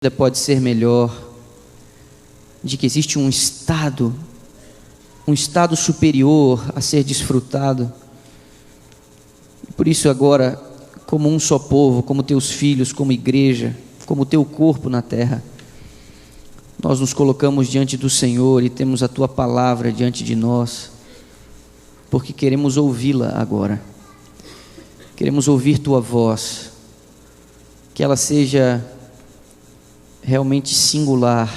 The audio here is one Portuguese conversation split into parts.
pode ser melhor, de que existe um estado superior a ser desfrutado. Por isso agora, como um só povo, como teus filhos, como igreja, como teu corpo na terra, nós nos colocamos diante do Senhor e temos a tua palavra diante de nós, porque queremos ouvi-la agora, queremos ouvir tua voz, que ela seja realmente singular,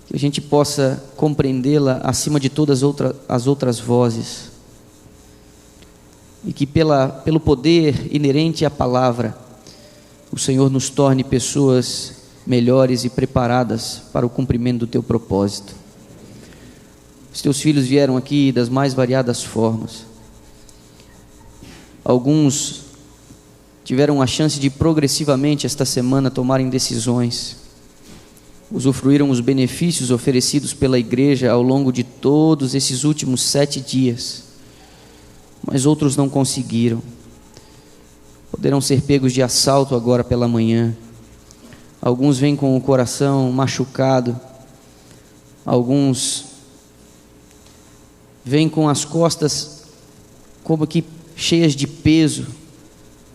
que a gente possa compreendê-la acima de todas as outras vozes, e que pelo poder inerente à palavra, o Senhor nos torne pessoas melhores e preparadas para o cumprimento do teu propósito. Os teus filhos vieram aqui das mais variadas formas. Alguns tiveram a chance de progressivamente esta semana tomarem decisões, usufruíram os benefícios oferecidos pela igreja ao longo de todos esses últimos 7 dias, mas outros não conseguiram, poderão ser pegos de assalto agora pela manhã. Alguns vêm com o coração machucado, alguns vêm com as costas como que cheias de peso,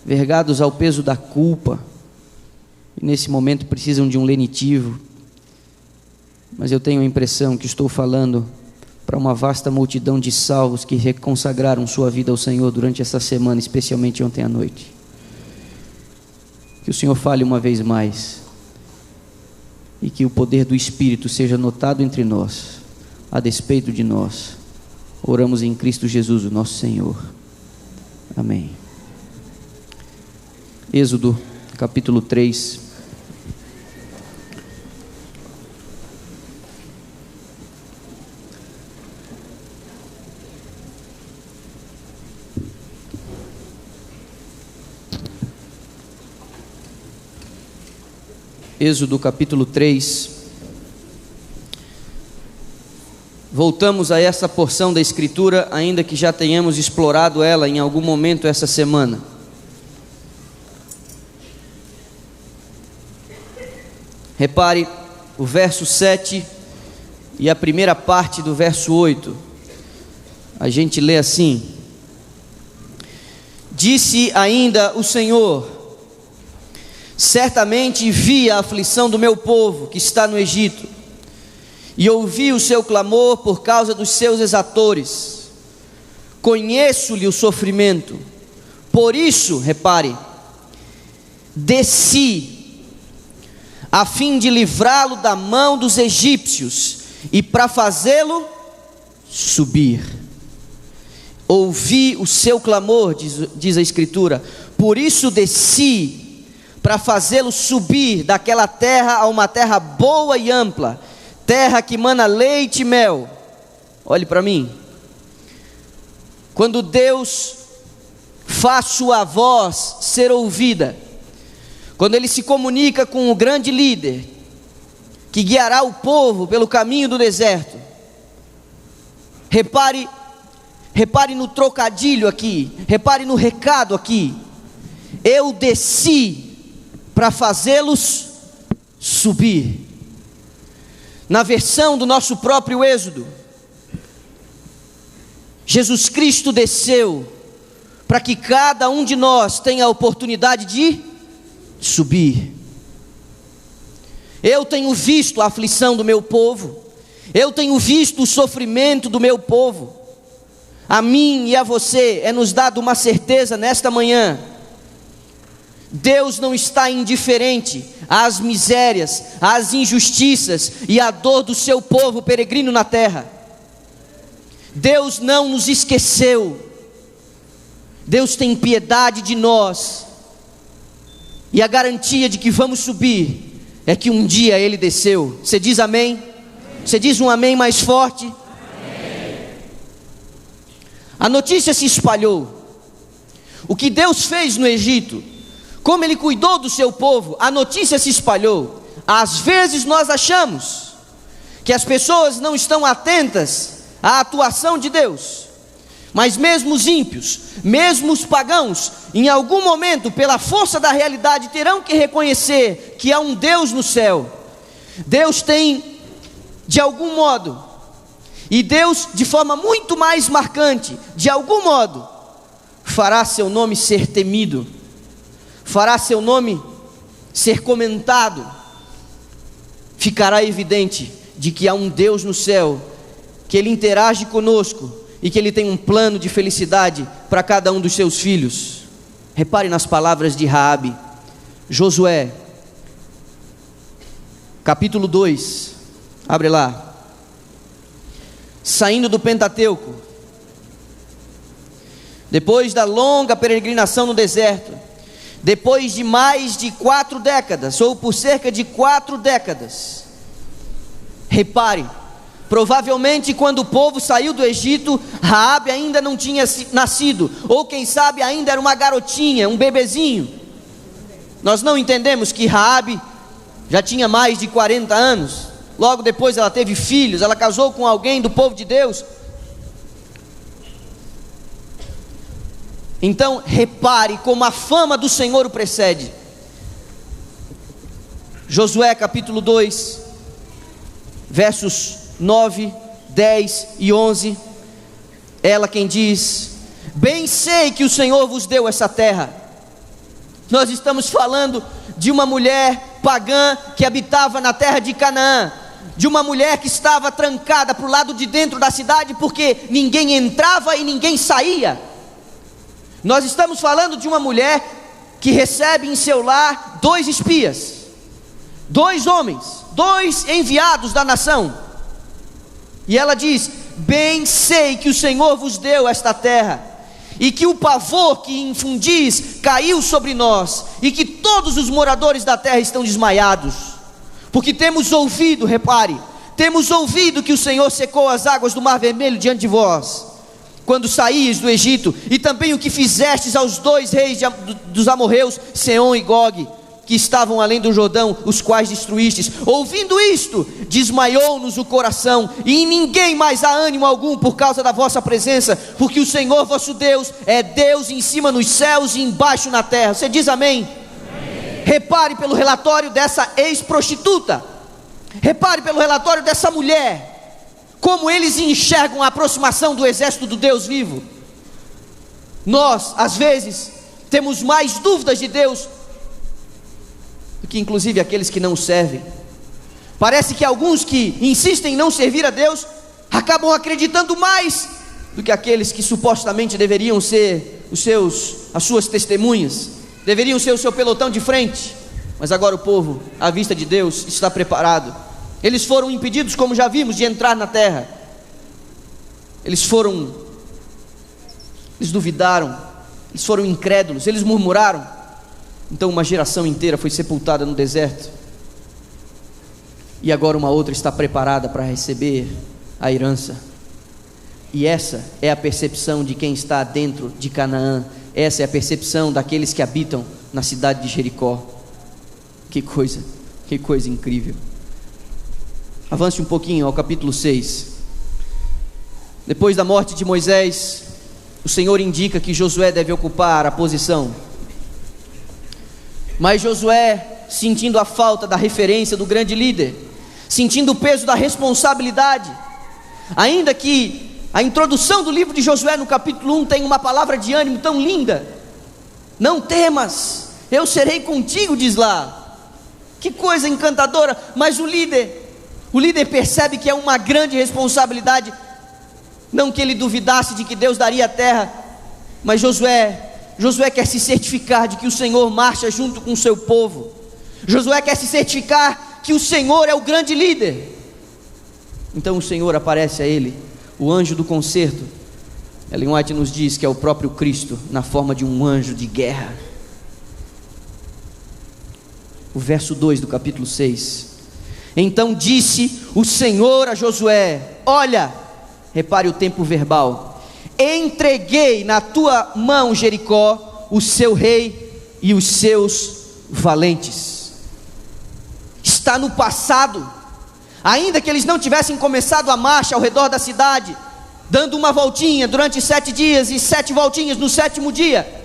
vergados ao peso da culpa, e nesse momento precisam de um lenitivo. Mas eu tenho a impressão que estou falando para uma vasta multidão de salvos que reconsagraram sua vida ao Senhor durante essa semana, especialmente ontem à noite. Que o Senhor fale uma vez mais, e que o poder do Espírito seja notado entre nós, a despeito de nós. Oramos em Cristo Jesus, o nosso Senhor. Amém. Êxodo, capítulo 3. Êxodo, capítulo 3. Voltamos a essa porção da Escritura, ainda que já tenhamos explorado ela em algum momento essa semana. Repare o verso 7 e a primeira parte do verso 8. A gente lê assim: Disse ainda o Senhor: certamente vi a aflição do meu povo que está no Egito, e ouvi o seu clamor por causa dos seus exatores. Conheço-lhe o sofrimento, por isso, repare, desci, a fim de livrá-lo da mão dos egípcios, e para fazê-lo subir. Ouvi o seu clamor, diz a Escritura, por isso desci, para fazê-lo subir daquela terra a uma terra boa e ampla, terra que mana leite e mel. Olhe para mim. Quando Deus faz sua voz ser ouvida, quando Ele se comunica com o grande líder, que guiará o povo pelo caminho do deserto, repare no trocadilho aqui, repare no recado aqui: eu desci para fazê-los subir. Na versão do nosso próprio Êxodo, Jesus Cristo desceu para que cada um de nós tenha a oportunidade de subir. Eu tenho visto a aflição do meu povo, eu tenho visto o sofrimento do meu povo. A mim e a você é nos dado uma certeza nesta manhã: Deus não está indiferente às misérias, às injustiças e à dor do seu povo peregrino na terra. Deus não nos esqueceu. Deus tem piedade de nós, e a garantia de que vamos subir é que um dia Ele desceu. Você diz amém? Você diz um amém mais forte? Amém. A notícia se espalhou. O que Deus fez no Egito, como Ele cuidou do seu povo, a notícia se espalhou. Às vezes nós achamos que as pessoas não estão atentas à atuação de Deus, Mas mesmo os ímpios, mesmo os pagãos, em algum momento, pela força da realidade, terão que reconhecer que há um Deus no céu. Deus tem, de algum modo, e Deus, de forma muito mais marcante, de algum modo, fará seu nome ser temido, fará seu nome ser comentado. Ficará evidente de que há um Deus no céu, que Ele interage conosco e que Ele tem um plano de felicidade para cada um dos seus filhos. Repare nas palavras de Raabe. Josué, capítulo 2, abre lá. Saindo do Pentateuco, depois da longa peregrinação no deserto, depois de mais de 4 décadas, ou por cerca de 4 décadas, repare, provavelmente quando o povo saiu do Egito, Raabe ainda não tinha nascido, ou quem sabe ainda era uma garotinha, um bebezinho. Nós não entendemos que Raabe já tinha mais de 40 anos, logo depois ela teve filhos, ela casou com alguém do povo de Deus. Então repare como a fama do Senhor o precede. Josué capítulo 2, versos 9, 10 e 11. Ela quem diz: bem sei que o Senhor vos deu essa terra. Nós estamos falando de uma mulher pagã que habitava na terra de Canaã, de uma mulher que estava trancada para o lado de dentro da cidade, porque ninguém entrava e ninguém saía. Nós estamos falando de uma mulher que recebe em seu lar 2 espias, 2 homens, 2 enviados da nação. E ela diz: bem sei que o Senhor vos deu esta terra, e que o pavor que infundis caiu sobre nós, e que todos os moradores da terra estão desmaiados, porque temos ouvido, repare, temos ouvido que o Senhor secou as águas do Mar Vermelho diante de vós, quando saíes do Egito, e também o que fizestes aos 2 reis dos amorreus, Seom e Gog, que estavam além do Jordão, os quais destruístes. Ouvindo isto, desmaiou-nos o coração, e em ninguém mais há ânimo algum por causa da vossa presença, porque o Senhor vosso Deus é Deus em cima nos céus e embaixo na terra. Você diz amém? Amém. Repare pelo relatório dessa ex-prostituta, repare pelo relatório dessa mulher, como eles enxergam a aproximação do exército do Deus vivo. Nós, às vezes, temos mais dúvidas de Deus do que inclusive aqueles que não servem. Parece que alguns que insistem em não servir a Deus acabam acreditando mais do que aqueles que supostamente deveriam ser as suas testemunhas, deveriam ser o seu pelotão de frente. Mas agora o povo, à vista de Deus, está preparado. Eles foram impedidos, como já vimos, de entrar na terra. Eles duvidaram, eles foram incrédulos, eles murmuraram. Então uma geração inteira foi sepultada no deserto, e agora uma outra está preparada para receber a herança. E essa é a percepção de quem está dentro de Canaã, essa é a percepção daqueles que habitam na cidade de Jericó. Que coisa incrível. Avance um pouquinho ao capítulo 6. Depois da morte de Moisés, o Senhor indica que Josué deve ocupar a posição. Mas Josué, sentindo a falta da referência do grande líder, sentindo o peso da responsabilidade, ainda que a introdução do livro de Josué no capítulo 1 tem uma palavra de ânimo tão linda: não temas, eu serei contigo, diz lá. Que coisa encantadora. Mas o líder percebe que é uma grande responsabilidade. Não que ele duvidasse de que Deus daria a terra, mas Josué quer se certificar de que o Senhor marcha junto com o seu povo. Josué quer se certificar que o Senhor é o grande líder. Então o Senhor aparece a ele, o anjo do concerto. Ellen White nos diz que é o próprio Cristo, na forma de um anjo de guerra. O verso 2 do capítulo 6. Então disse o Senhor a Josué: olha, repare o tempo verbal, entreguei na tua mão Jericó, o seu rei e os seus valentes. Está no passado. Ainda que eles não tivessem começado a marcha ao redor da cidade, dando uma voltinha durante 7 dias e 7 voltinhas no 7º dia,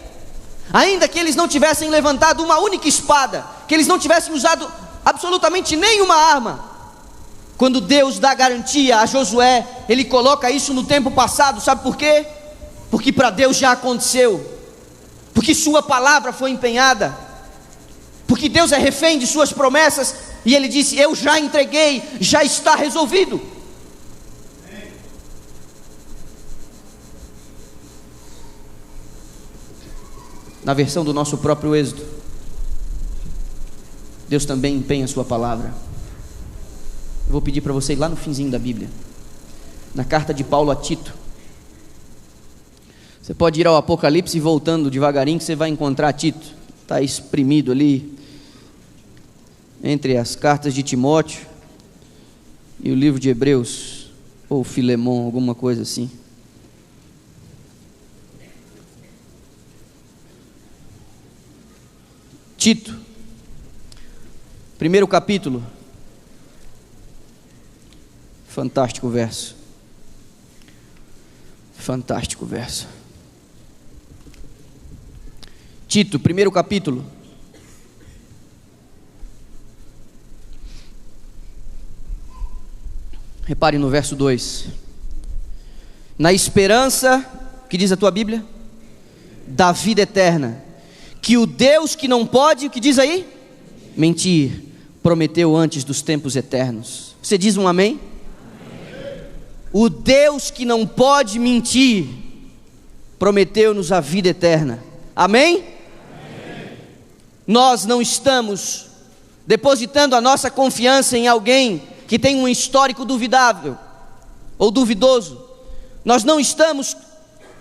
ainda que eles não tivessem levantado uma única espada, que eles não tivessem usado absolutamente nenhuma arma, quando Deus dá garantia a Josué, Ele coloca isso no tempo passado, sabe por quê? Porque para Deus já aconteceu, porque sua palavra foi empenhada, porque Deus é refém de suas promessas, e Ele disse: eu já entreguei, já está resolvido. Na versão do nosso próprio Êxodo, Deus também empenha a sua palavra. Eu vou pedir para você ir lá no finzinho da Bíblia, na carta de Paulo a Tito. Você pode ir ao Apocalipse e voltando devagarinho, que você vai encontrar Tito. Está espremido ali entre as cartas de Timóteo e o livro de Hebreus, ou Filemão, alguma coisa assim. Tito, 1º capítulo. Fantástico verso. Fantástico verso. Tito, 1º capítulo. Repare no verso 2. Na esperança, que diz a tua Bíblia? Da vida eterna, que o Deus que não pode, o que diz aí? Mentir, prometeu antes dos tempos eternos. Você diz um amém? O Deus que não pode mentir, prometeu-nos a vida eterna. Amém? Amém? Nós não estamos depositando a nossa confiança em alguém que tem um histórico duvidável ou duvidoso. Nós não estamos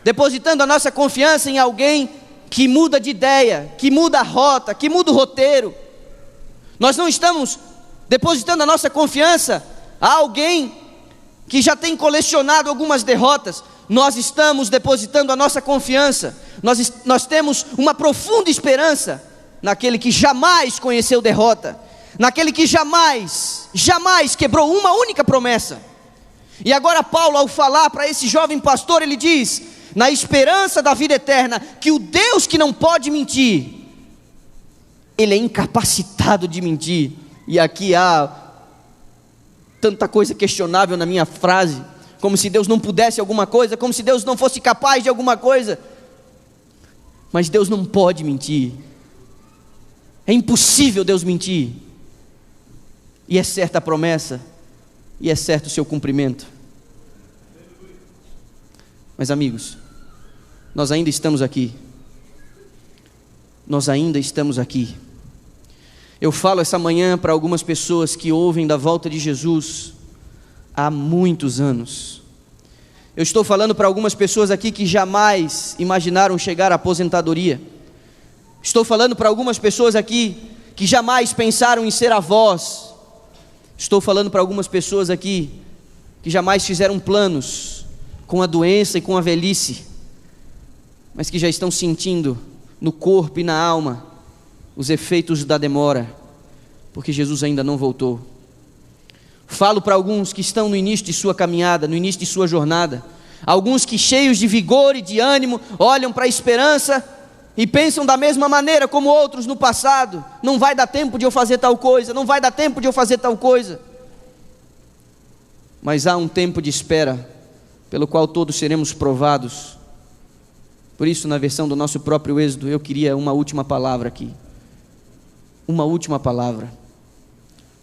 depositando a nossa confiança em alguém que muda de ideia, que muda a rota, que muda o roteiro. Nós não estamos depositando a nossa confiança a alguém que já tem colecionado algumas derrotas. Nós estamos depositando a nossa confiança, nós temos uma profunda esperança naquele que jamais conheceu derrota, naquele que jamais quebrou uma única promessa. E agora Paulo, ao falar para esse jovem pastor, ele diz: na esperança da vida eterna, que o Deus que não pode mentir, Ele é incapacitado de mentir. E aqui há tanta coisa questionável na minha frase, como se Deus não pudesse alguma coisa, como se Deus não fosse capaz de alguma coisa. Mas Deus não pode mentir, é impossível Deus mentir, e é certa a promessa, e é certo o seu cumprimento. Mas amigos, nós ainda estamos aqui, Eu falo essa manhã para algumas pessoas que ouvem da volta de Jesus há muitos anos. Eu estou falando para algumas pessoas aqui que jamais imaginaram chegar à aposentadoria. Estou falando para algumas pessoas aqui que jamais pensaram em ser avós. Estou falando para algumas pessoas aqui que jamais fizeram planos com a doença e com a velhice, mas que já estão sentindo no corpo e na alma os efeitos da demora, porque Jesus ainda não voltou. Falo para alguns que estão no início de sua caminhada, no início de sua jornada, alguns que, cheios de vigor e de ânimo, olham para a esperança e pensam da mesma maneira como outros no passado: não vai dar tempo de eu fazer tal coisa, não vai dar tempo de eu fazer tal coisa. Mas há um tempo de espera, pelo qual todos seremos provados. Por isso, na versão do nosso próprio Êxodo, eu queria uma última palavra aqui. Uma última palavra.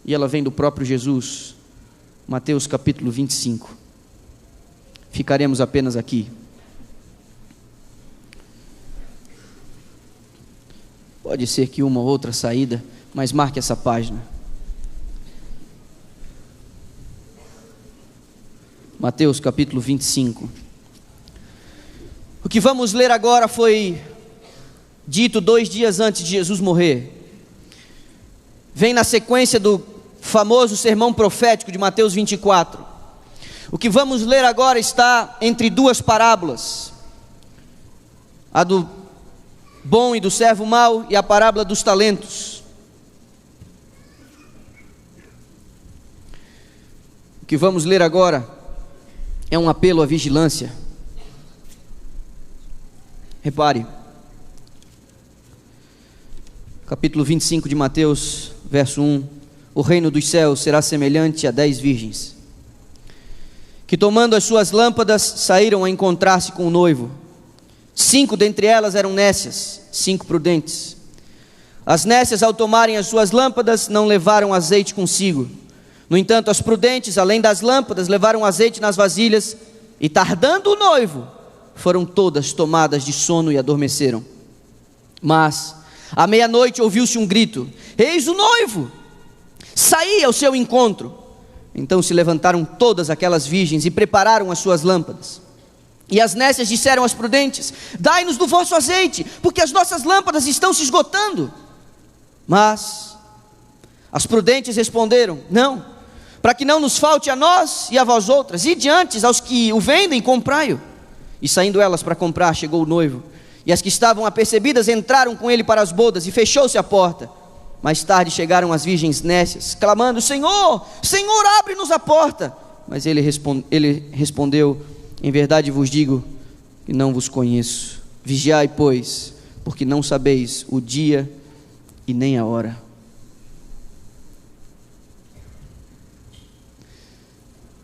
E ela vem do próprio Jesus. Mateus capítulo 25. Ficaremos apenas aqui. Pode ser que uma ou outra saída, mas marque essa página. Mateus capítulo 25. O que vamos ler agora foi dito 2 dias antes de Jesus morrer. Vem na sequência do famoso sermão profético de Mateus 24. O que vamos ler agora está entre 2 parábolas: a do bom e do servo mau e a parábola dos talentos. O que vamos ler agora é um apelo à vigilância. Repare, capítulo 25 de Mateus, verso 1: o reino dos céus será semelhante a 10 virgens, que tomando as suas lâmpadas, saíram a encontrar-se com o noivo. 5 dentre elas eram nécias, 5 prudentes. As nécias, ao tomarem as suas lâmpadas, não levaram azeite consigo. No entanto, as prudentes, além das lâmpadas, levaram azeite nas vasilhas, e tardando o noivo, foram todas tomadas de sono e adormeceram. Mas, à meia-noite, ouviu-se um grito: eis o noivo! Saí ao seu encontro. Então se levantaram todas aquelas virgens e prepararam as suas lâmpadas. E as nécias disseram às prudentes: dai-nos do vosso azeite, porque as nossas lâmpadas estão se esgotando. Mas as prudentes responderam: não, para que não nos falte a nós e a vós outras, ide antes aos que o vendem, comprai-o. E saindo elas para comprar, chegou o noivo, e as que estavam apercebidas entraram com ele para as bodas, e fechou-se a porta. Mais tarde chegaram as virgens nécias, clamando: Senhor, Senhor, abre-nos a porta. Mas ele respondeu: em verdade vos digo que não vos conheço. Vigiai, pois, porque não sabeis o dia e nem a hora.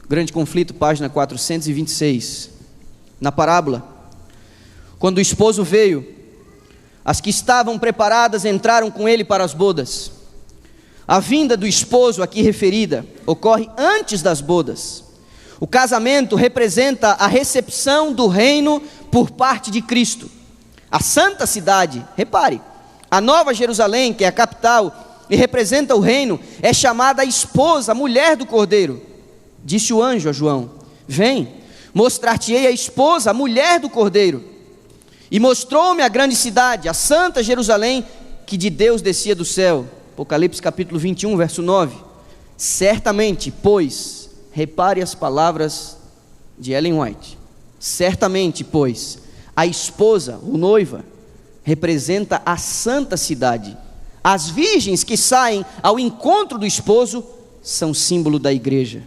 Grande Conflito, página 426. Na parábola, quando o esposo veio, as que estavam preparadas entraram com ele para as bodas. A vinda do esposo aqui referida ocorre antes das bodas. O casamento representa a recepção do reino por parte de Cristo. A santa cidade, repare, a Nova Jerusalém, que é a capital e representa o reino, é chamada a esposa, a mulher do Cordeiro. Disse o anjo a João: vem, mostrar-te-ei a esposa, a mulher do Cordeiro. E mostrou-me a grande cidade, a santa Jerusalém, que de Deus descia do céu. Apocalipse capítulo 21, verso 9. Certamente, pois, repare as palavras de Ellen White. Certamente, pois, a esposa, o noiva, representa a santa cidade. As virgens que saem ao encontro do esposo são símbolo da igreja.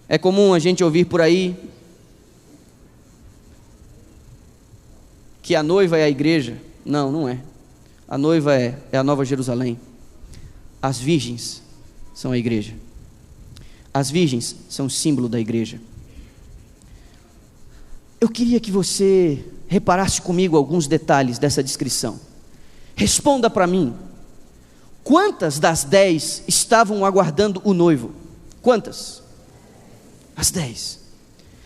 É comum a gente ouvir por aí que a noiva é a igreja. Não, não é. A noiva é a Nova Jerusalém. As virgens são a igreja. As virgens são símbolo da igreja. Eu queria que você reparasse comigo alguns detalhes dessa descrição. Responda para mim: quantas das 10 estavam aguardando o noivo? Quantas? As 10.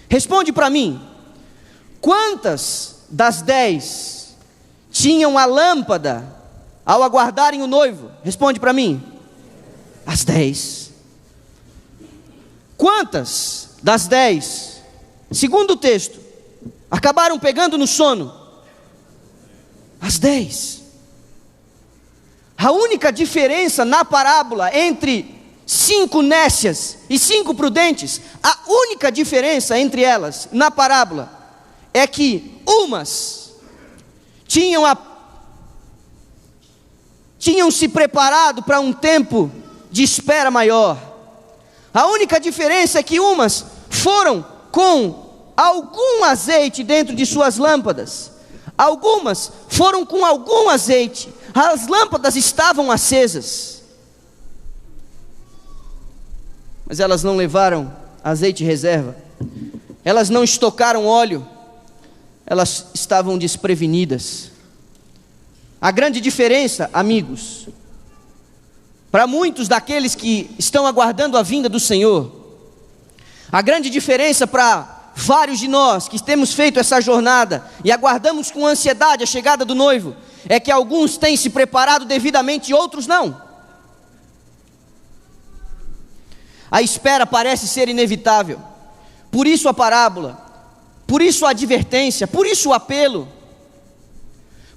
Responde para mim: quantas das 10 tinham a lâmpada ao aguardarem o noivo? Responde para mim. As 10. Quantas das 10, segundo o texto, acabaram pegando no sono? As 10. A única diferença na parábola entre 5 nécias e 5 prudentes, a única diferença entre elas na parábola é que umas tinham se preparado para um tempo de espera maior. A única diferença é que umas foram com algum azeite dentro de suas lâmpadas, algumas foram com algum azeite, as lâmpadas estavam acesas, mas elas não levaram azeite reserva, elas não estocaram óleo, elas estavam desprevenidas. A grande diferença, amigos, para muitos daqueles que estão aguardando a vinda do Senhor, a grande diferença para vários de nós que temos feito essa jornada e aguardamos com ansiedade a chegada do noivo, é que alguns têm se preparado devidamente e outros não. A espera parece ser inevitável, por isso a parábola, por isso a advertência, por isso o apelo,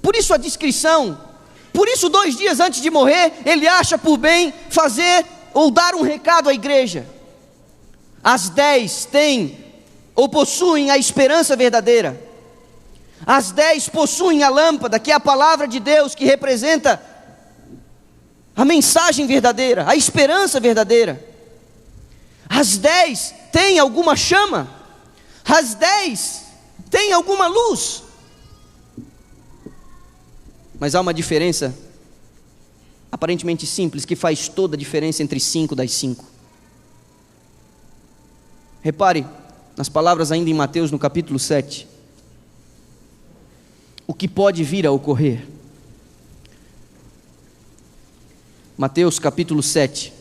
por isso a descrição. Por isso 2 dias antes de morrer, ele acha por bem fazer ou dar um recado à igreja. As 10 têm ou possuem a esperança verdadeira. As 10 possuem a lâmpada, que é a palavra de Deus, que representa a mensagem verdadeira, a esperança verdadeira. As 10 têm alguma chama. As 10 têm alguma luz. Mas há uma diferença aparentemente simples, que faz toda a diferença entre 5 das 5. Repare nas palavras ainda em Mateus, no capítulo 7. O que pode vir a ocorrer. Mateus capítulo 7.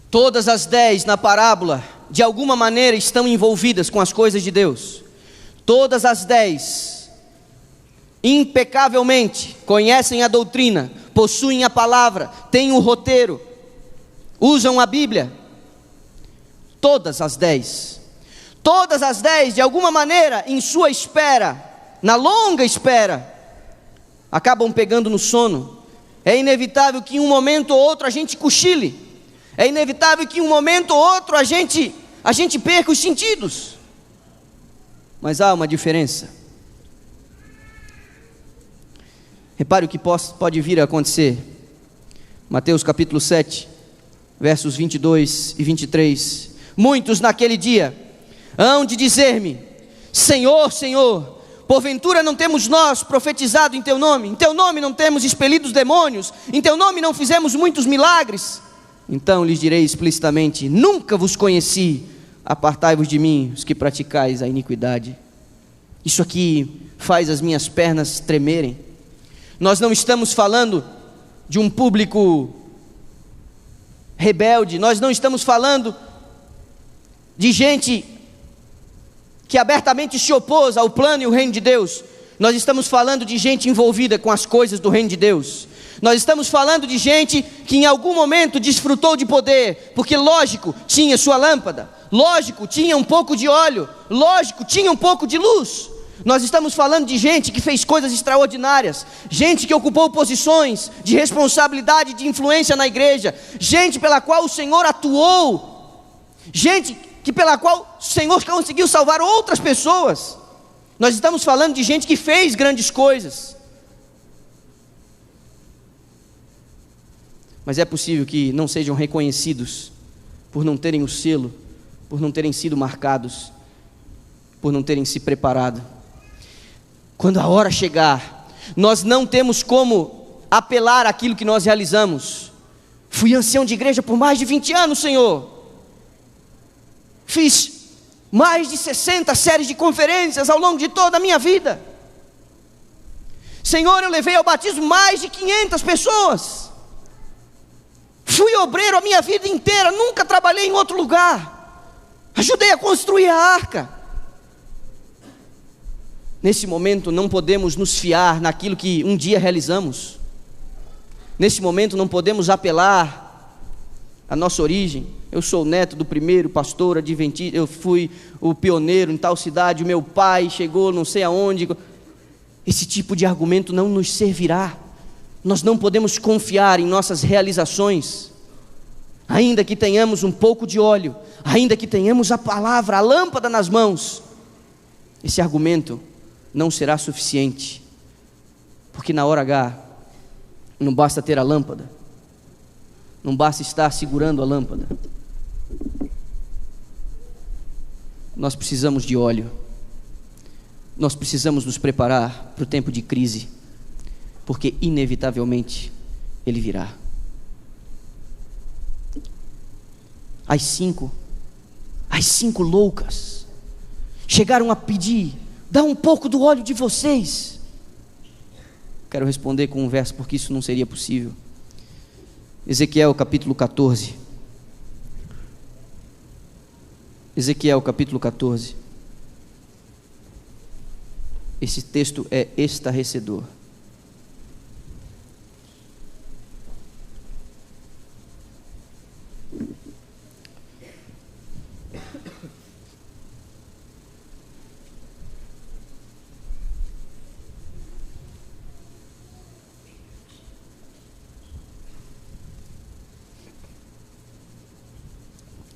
Todas as 10 na parábola, de alguma maneira, estão envolvidas com as coisas de Deus. Todas as 10, impecavelmente, conhecem a doutrina, possuem a palavra, têm um roteiro, usam a Bíblia. Todas as 10. Todas as 10, de alguma maneira, em sua espera, na longa espera, acabam pegando no sono. É inevitável que em um momento ou outro a gente cochile. É inevitável que em um momento ou outro a gente perca os sentidos. Mas há uma diferença. Repare o que pode vir a acontecer. Mateus capítulo 7, versos 22 e 23. Muitos naquele dia hão de dizer-me: Senhor, Senhor, porventura não temos nós profetizado em Teu nome? Em Teu nome não temos expelido os demônios? Em Teu nome não fizemos muitos milagres? Então lhes direi explicitamente: nunca vos conheci, apartai-vos de mim, os que praticais a iniquidade. Isso aqui faz as minhas pernas tremerem. Nós não estamos falando de um público rebelde, nós não estamos falando de gente que abertamente se opôs ao plano e o reino de Deus. Nós estamos falando de gente envolvida com as coisas do reino de Deus. Nós estamos falando de gente que em algum momento desfrutou de poder, porque lógico, tinha sua lâmpada, lógico, tinha um pouco de óleo, lógico, tinha um pouco de luz. Nós estamos falando de gente que fez coisas extraordinárias, gente que ocupou posições de responsabilidade, de influência na igreja, gente pela qual o Senhor atuou, gente pela qual o Senhor conseguiu salvar outras pessoas. Nós estamos falando de gente que fez grandes coisas. Mas é possível que não sejam reconhecidos por não terem o selo, por não terem sido marcados, por não terem se preparado. Quando a hora chegar, nós não temos como apelar àquilo que nós realizamos. Fui ancião de igreja por mais de 20 anos, Senhor. Fiz mais de 60 séries de conferências ao longo de toda a minha vida. Senhor, eu levei ao batismo mais de 500 pessoas. Fui obreiro a minha vida inteira, nunca trabalhei em outro lugar. Ajudei a construir a arca. Nesse momento não podemos nos fiar naquilo que um dia realizamos. Nesse momento não podemos apelar à nossa origem. Eu sou o neto do primeiro pastor adventista, eu fui o pioneiro em tal cidade, o meu pai chegou não sei aonde. Esse tipo de argumento não nos servirá. Nós não podemos confiar em nossas realizações, ainda que tenhamos um pouco de óleo, ainda que tenhamos a palavra, a lâmpada nas mãos. Esse argumento não será suficiente, porque na hora H, não basta ter a lâmpada, não basta estar segurando a lâmpada, nós precisamos de óleo, nós precisamos nos preparar para o tempo de crise, porque inevitavelmente ele virá. As cinco loucas chegaram a pedir: dá um pouco do óleo de vocês. Quero responder com um verso, porque isso não seria possível. Ezequiel capítulo 14. Ezequiel capítulo 14. Esse texto é estarrecedor.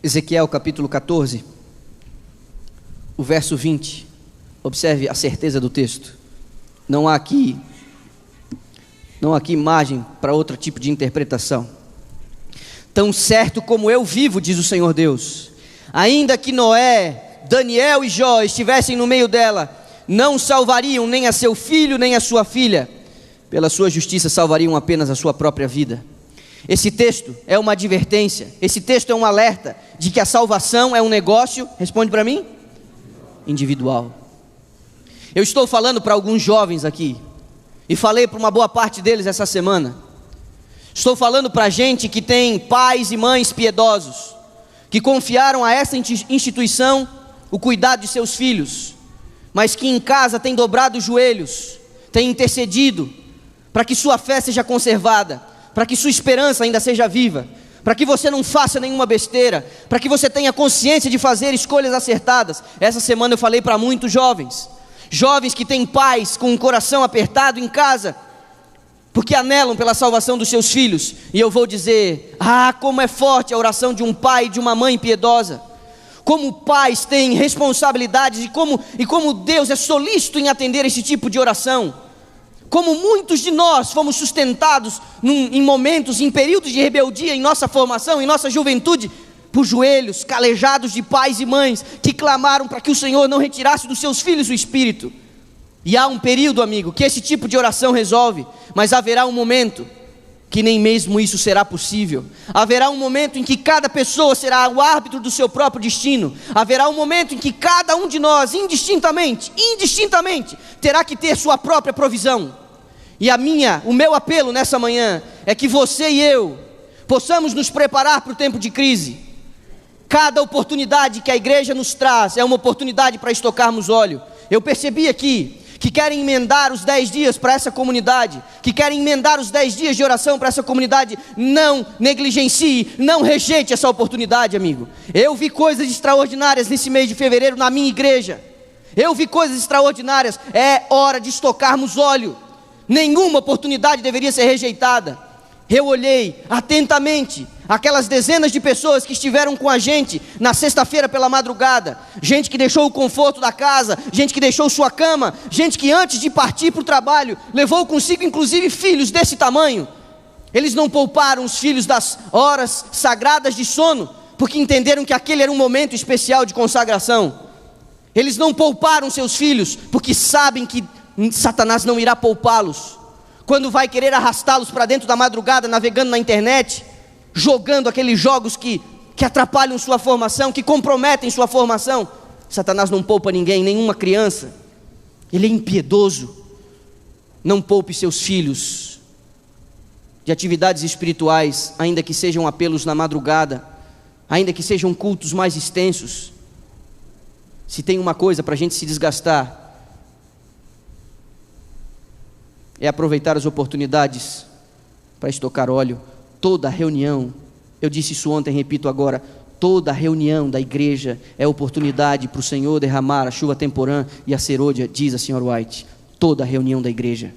Ezequiel capítulo 14, o verso 20, observe a certeza do texto. Não há aqui Não há aqui margem para outro tipo de interpretação. Tão certo como eu vivo, diz o Senhor Deus, ainda que Noé, Daniel e Jó estivessem no meio dela, não salvariam nem a seu filho, nem a sua filha. Pela sua justiça salvariam apenas a sua própria vida. Esse texto é uma advertência, esse texto é um alerta de que a salvação é um negócio, responde para mim, individual. Eu estou falando para alguns jovens aqui, e falei para uma boa parte deles essa semana. Estou falando para gente que tem pais e mães piedosos, que confiaram a essa instituição o cuidado de seus filhos, mas que em casa tem dobrado os joelhos, tem intercedido para que sua fé seja conservada, para que sua esperança ainda seja viva, para que você não faça nenhuma besteira, para que você tenha consciência de fazer escolhas acertadas. Essa semana eu falei para muitos jovens que têm pais com o coração apertado em casa, porque anelam pela salvação dos seus filhos. E eu vou dizer, como é forte a oração de um pai e de uma mãe piedosa, como pais têm responsabilidades, e como Deus é solícito em atender esse tipo de oração, como muitos de nós fomos sustentados em momentos, em períodos de rebeldia, em nossa formação, em nossa juventude, por joelhos calejados de pais e mães, que clamaram para que o Senhor não retirasse dos seus filhos o Espírito. E há um período, amigo, que esse tipo de oração resolve, mas haverá um momento que nem mesmo isso será possível. Haverá um momento em que cada pessoa será o árbitro do seu próprio destino. Haverá um momento em que cada um de nós, indistintamente, terá que ter sua própria provisão. E o meu apelo nessa manhã é que você e eu possamos nos preparar para o tempo de crise. Cada oportunidade que a igreja nos traz é uma oportunidade para estocarmos óleo. Eu percebi aqui que querem emendar os 10 dias para essa comunidade, que querem emendar os 10 dias de oração para essa comunidade. Não negligencie, não rejeite essa oportunidade, amigo. Eu vi coisas extraordinárias nesse mês de fevereiro na minha igreja. Eu vi coisas extraordinárias. É hora de estocarmos óleo. Nenhuma oportunidade deveria ser rejeitada. Eu olhei atentamente aquelas dezenas de pessoas que estiveram com a gente na sexta-feira pela madrugada, gente que deixou o conforto da casa, gente que deixou sua cama, gente que antes de partir para o trabalho, levou consigo inclusive filhos desse tamanho. Eles não pouparam os filhos das horas sagradas de sono, porque entenderam que aquele era um momento especial de consagração. Eles não pouparam seus filhos, porque sabem que Satanás não irá poupá-los quando vai querer arrastá-los para dentro da madrugada, navegando na internet, jogando aqueles jogos que atrapalham sua formação, que comprometem sua formação. Satanás não poupa ninguém, nenhuma criança. Ele é impiedoso. Não poupe seus filhos de atividades espirituais, ainda que sejam apelos na madrugada, ainda que sejam cultos mais extensos. Se tem uma coisa para a gente se desgastar, é aproveitar as oportunidades para estocar óleo. Toda reunião, eu disse isso ontem, repito agora, toda reunião da igreja é oportunidade para o Senhor derramar a chuva temporã e a serôdia, diz a senhora White. Toda reunião da igreja.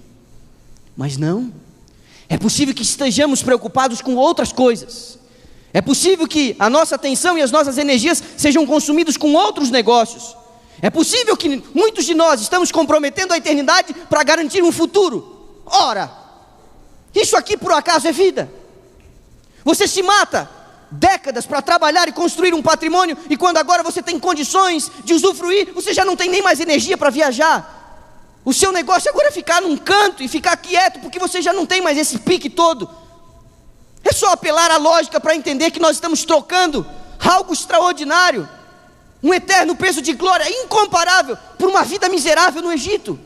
Mas não, é possível que estejamos preocupados com outras coisas. É possível que a nossa atenção e as nossas energias sejam consumidos com outros negócios. É possível que muitos de nós estamos comprometendo a eternidade para garantir um futuro. Ora, isso aqui por acaso é vida? Você se mata décadas para trabalhar e construir um patrimônio, e quando agora você tem condições de usufruir, você já não tem nem mais energia para viajar. O seu negócio agora é ficar num canto e ficar quieto, porque você já não tem mais esse pique todo. É só apelar à lógica para entender que nós estamos trocando algo extraordinário, um eterno peso de glória incomparável, por uma vida miserável no Egito.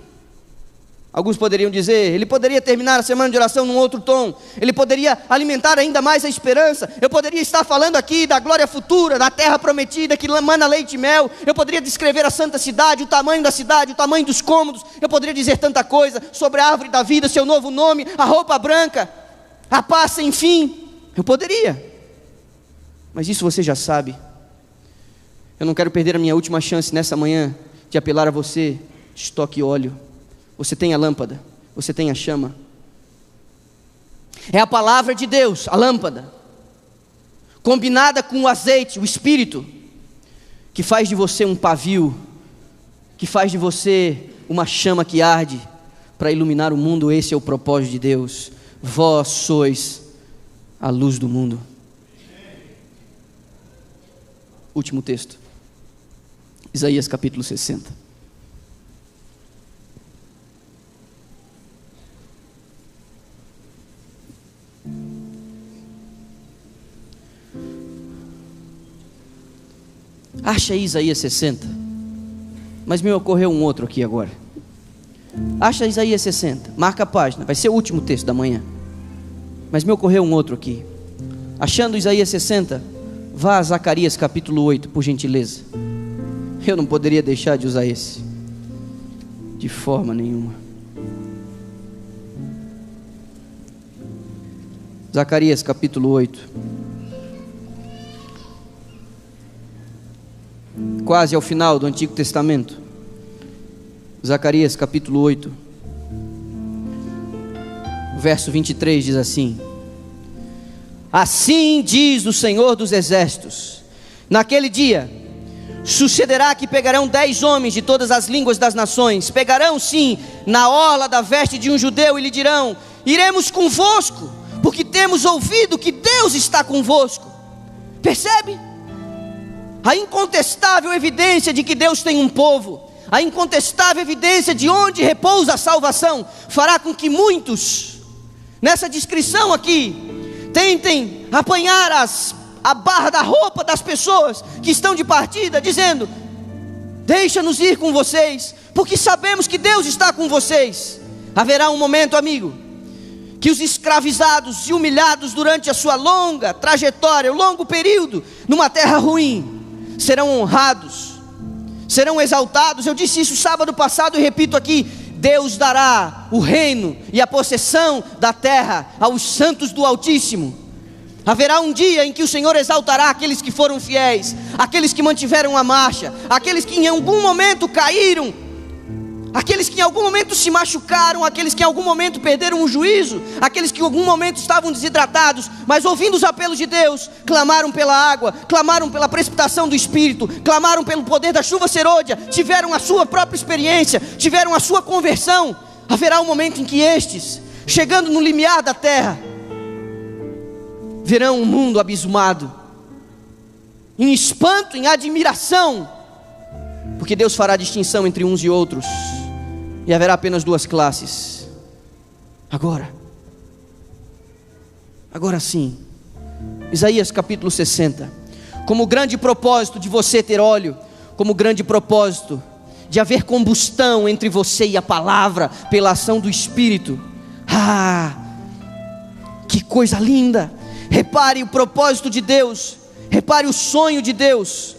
Alguns poderiam dizer, ele poderia terminar a semana de oração num outro tom, ele poderia alimentar ainda mais a esperança, eu poderia estar falando aqui da glória futura, da terra prometida, que mana leite e mel, eu poderia descrever a santa cidade, o tamanho da cidade, o tamanho dos cômodos, eu poderia dizer tanta coisa sobre a árvore da vida, seu novo nome, a roupa branca, a paz sem fim. Eu poderia, mas isso você já sabe. Eu não quero perder a minha última chance nessa manhã de apelar a você. Estoque óleo. Você tem a lâmpada, você tem a chama. É a palavra de Deus, a lâmpada, combinada com o azeite, o Espírito, que faz de você um pavio, que faz de você uma chama que arde, para iluminar o mundo. Esse é o propósito de Deus. Vós sois a luz do mundo. Último texto, Isaías capítulo 60. Acha aí Isaías 60. Mas me ocorreu um outro aqui agora. Acha Isaías 60, marca a página, vai ser o último texto da manhã. Mas me ocorreu um outro aqui. Achando Isaías 60, vá a Zacarias capítulo 8, por gentileza. Eu não poderia deixar de usar esse, de forma nenhuma. Zacarias capítulo 8. Quase ao final do Antigo Testamento. Zacarias capítulo 8, verso 23 diz assim: assim diz o Senhor dos Exércitos, naquele dia sucederá que pegarão 10 homens de todas as línguas das nações, pegarão sim na orla da veste de um judeu e lhe dirão: iremos convosco, porque temos ouvido que Deus está convosco. Percebe? A incontestável evidência de que Deus tem um povo, a incontestável evidência de onde repousa a salvação, fará com que muitos, nessa descrição aqui, tentem apanhar a barra da roupa das pessoas que estão de partida, dizendo: deixa-nos ir com vocês, porque sabemos que Deus está com vocês. Haverá um momento, amigo, que os escravizados e humilhados durante a sua longa trajetória, o longo período, numa terra ruim, serão honrados, serão exaltados. Eu disse isso sábado passado e repito aqui: Deus dará o reino e a possessão da terra aos santos do Altíssimo. Haverá um dia em que o Senhor exaltará aqueles que foram fiéis, aqueles que mantiveram a marcha, aqueles que em algum momento caíram, aqueles que em algum momento se machucaram, aqueles que em algum momento perderam o juízo, aqueles que em algum momento estavam desidratados, mas ouvindo os apelos de Deus, clamaram pela água, clamaram pela precipitação do Espírito, clamaram pelo poder da chuva serôdia, tiveram a sua própria experiência, tiveram a sua conversão. Haverá um momento em que estes, chegando no limiar da terra, verão um mundo abismado, em espanto, em admiração, porque Deus fará distinção entre uns e outros, e haverá apenas duas classes. Agora sim, Isaías capítulo 60, como grande propósito de você ter óleo, como grande propósito de haver combustão entre você e a palavra, pela ação do Espírito. Que coisa linda! Repare o propósito de Deus, repare o sonho de Deus.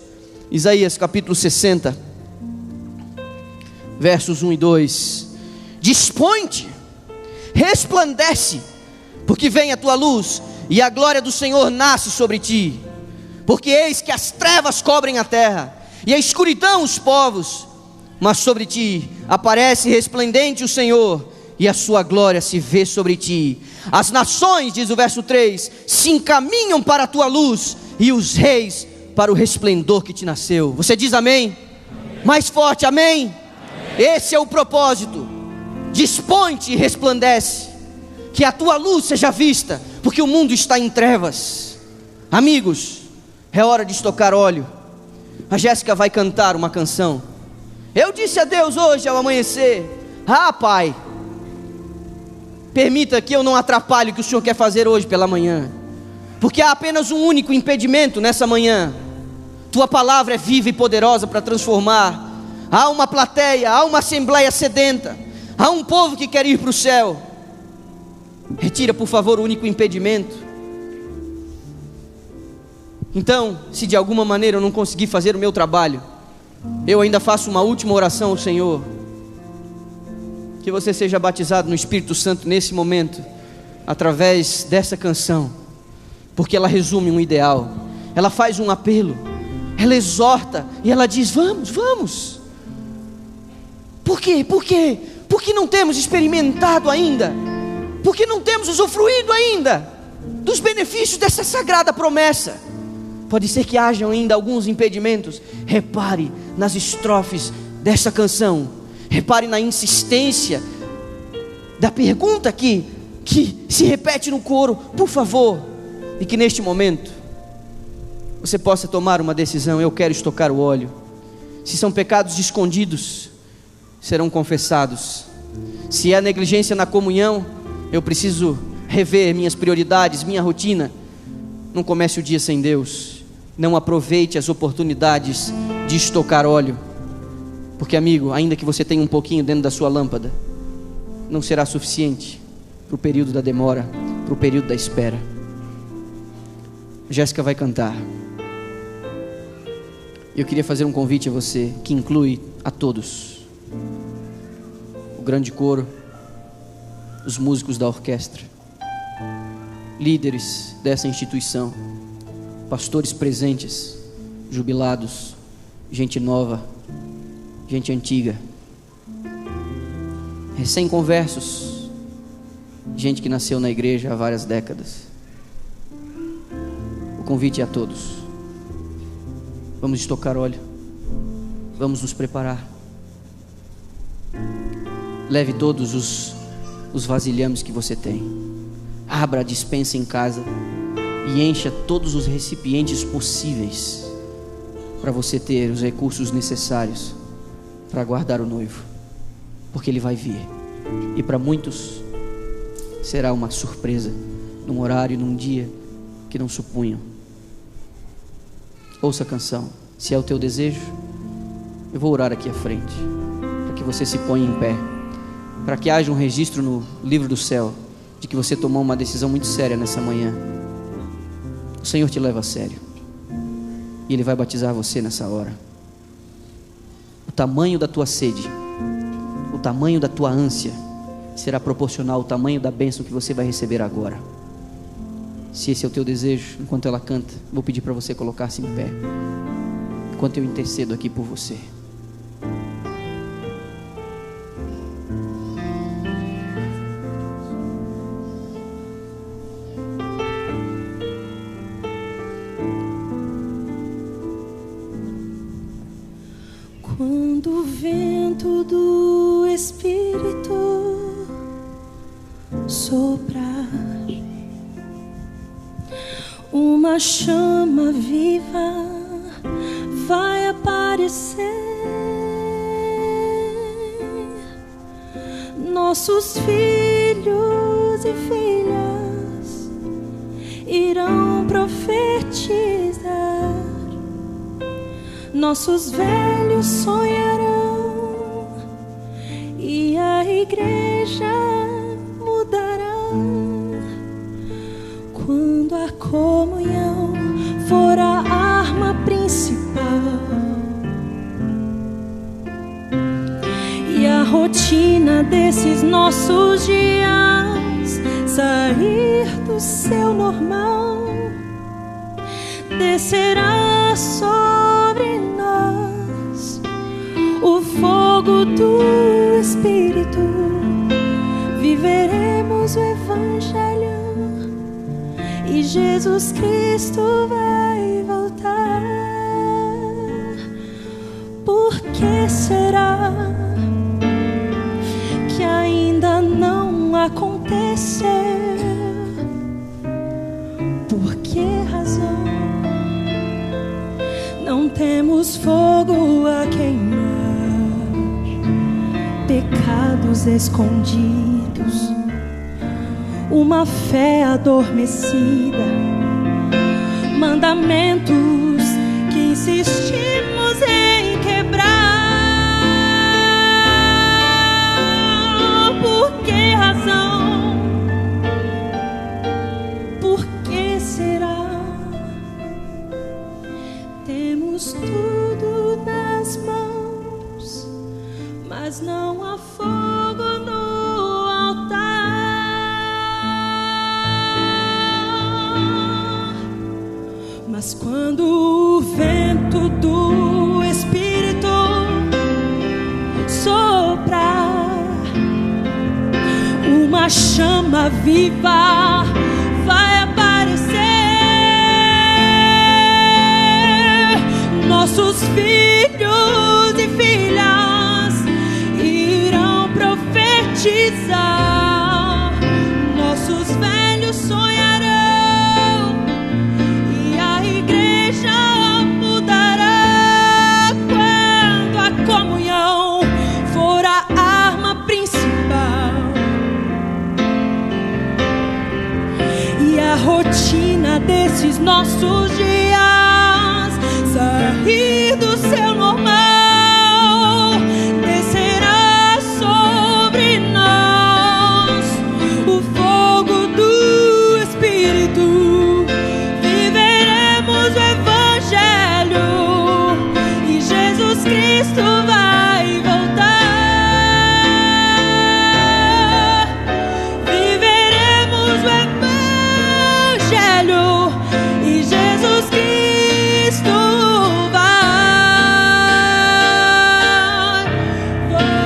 Isaías capítulo 60, versos 1 e 2: dispõe-te, resplandece, porque vem a tua luz, e a glória do Senhor nasce sobre ti. Porque eis que as trevas cobrem a terra, e a escuridão os povos, mas sobre ti aparece resplendente o Senhor, e a sua glória se vê sobre ti. As nações, diz o verso 3, se encaminham para a tua luz, e os reis para o resplendor que te nasceu. Você diz amém? Amém. Mais forte, amém? Amém. Esse é o propósito. Dispõe-te e resplandece, que a tua luz seja vista, porque o mundo está em trevas. Amigos, é hora de estocar óleo. A Jéssica vai cantar uma canção. Eu disse a Deus hoje ao amanhecer: Pai, permita que eu não atrapalhe o que o Senhor quer fazer hoje pela manhã, porque há apenas um único impedimento nessa manhã. Tua palavra é viva e poderosa para transformar. Há uma plateia, há uma assembleia sedenta, há um povo que quer ir para o céu. Retira, por favor, o único impedimento. Então, se de alguma maneira eu não conseguir fazer o meu trabalho, eu ainda faço uma última oração ao Senhor: que você seja batizado no Espírito Santo nesse momento, através dessa canção, porque ela resume um ideal, ela faz um apelo, ela exorta e ela diz: vamos, vamos. Por quê? Porque não temos experimentado ainda, porque não temos usufruído ainda dos benefícios dessa sagrada promessa. Pode ser que hajam ainda alguns impedimentos. Repare nas estrofes dessa canção, repare na insistência da pergunta que se repete no coro, por favor, e que neste momento você possa tomar uma decisão. Eu quero estocar o óleo. Se são pecados escondidos, serão confessados. Se é negligência na comunhão, eu preciso rever minhas prioridades, minha rotina. Não comece o dia sem Deus. Não aproveite as oportunidades de estocar óleo, porque, amigo, ainda que você tenha um pouquinho dentro da sua lâmpada, não será suficiente para o período da demora, para o período da espera. Jéssica vai cantar. Eu queria fazer um convite a você, que inclui a todos: o grande coro, os músicos da orquestra, líderes dessa instituição, pastores presentes, jubilados, gente nova, gente antiga, recém-conversos, gente que nasceu na igreja há várias décadas. O convite é a todos. Vamos estocar óleo, vamos nos preparar. Leve todos os vasilhames que você tem, abra a despensa em casa e encha todos os recipientes possíveis, para você ter os recursos necessários para guardar o noivo, porque ele vai vir, e para muitos será uma surpresa, num horário, num dia que não supunham. Ouça a canção. Se é o teu desejo, eu vou orar aqui à frente, para que você se ponha em pé, para que haja um registro no livro do céu de que você tomou uma decisão muito séria nessa manhã. O Senhor te leva a sério, e Ele vai batizar você nessa hora. O tamanho da tua sede, o tamanho da tua ânsia será proporcional ao tamanho da bênção que você vai receber agora. Se esse é o teu desejo, enquanto ela canta, vou pedir para você colocar-se em pé, enquanto eu intercedo aqui por você. Quando o vento do Espírito soprar, uma chama viva vai aparecer. Nossos filhos e filhas irão profetizar. Nossos velhos sonharão e a igreja mudará. Quando a comunhão for a arma principal e a rotina desses nossos dias sair do seu normal, descerá sobre nós o fogo do Espírito. Viveremos o Evangelho e Jesus Cristo vai voltar. Por que será que ainda não aconteceu? Por que razão não temos fogo a queimar? Pecados escondidos, uma fé adormecida, mandamentos que insistimos em quebrar. Por que razão? Por que será? Temos tudo nas mãos, mas não há fogo no altar. Mas quando o vento do Espírito soprar, uma chama viva vai aparecer. Nossos filhos e filhas irão profetizar. nesses nossos dias, sair do céu normal, descerá sobre nós o fogo do Espírito. Viveremos o Evangelho e Jesus Cristo vai voltar. Viveremos o Evangelho e Jesus Cristo vai voltar.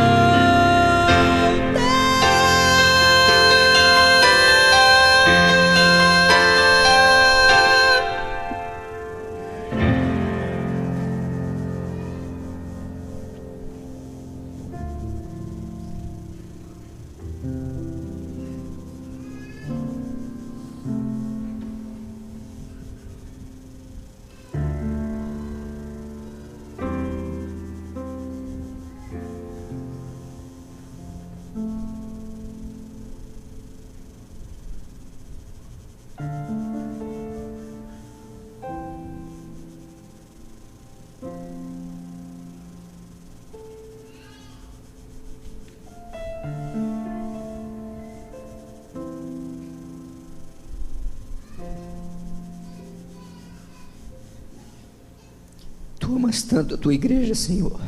Tu amas tanto a tua igreja, Senhor.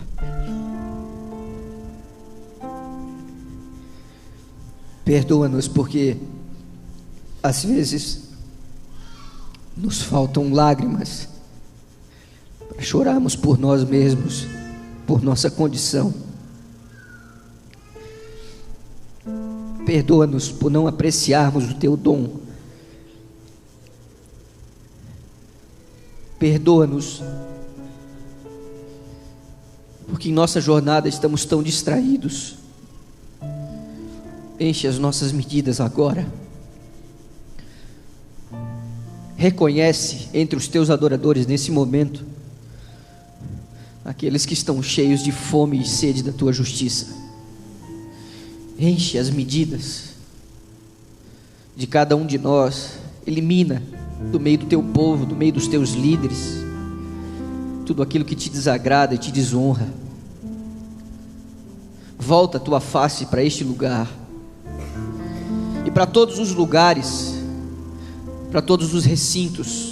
Perdoa-nos porque às vezes nos faltam lágrimas para chorarmos por nós mesmos, por nossa condição. Perdoa-nos por não apreciarmos o teu dom. Perdoa-nos porque em nossa jornada estamos tão distraídos. Enche as nossas medidas agora. Reconhece entre os teus adoradores nesse momento aqueles que estão cheios de fome e sede da tua justiça. Enche as medidas de cada um de nós. Elimina do meio do teu povo, do meio dos teus líderes, tudo aquilo que te desagrada e te desonra. Volta a tua face para este lugar e para todos os lugares, para todos os recintos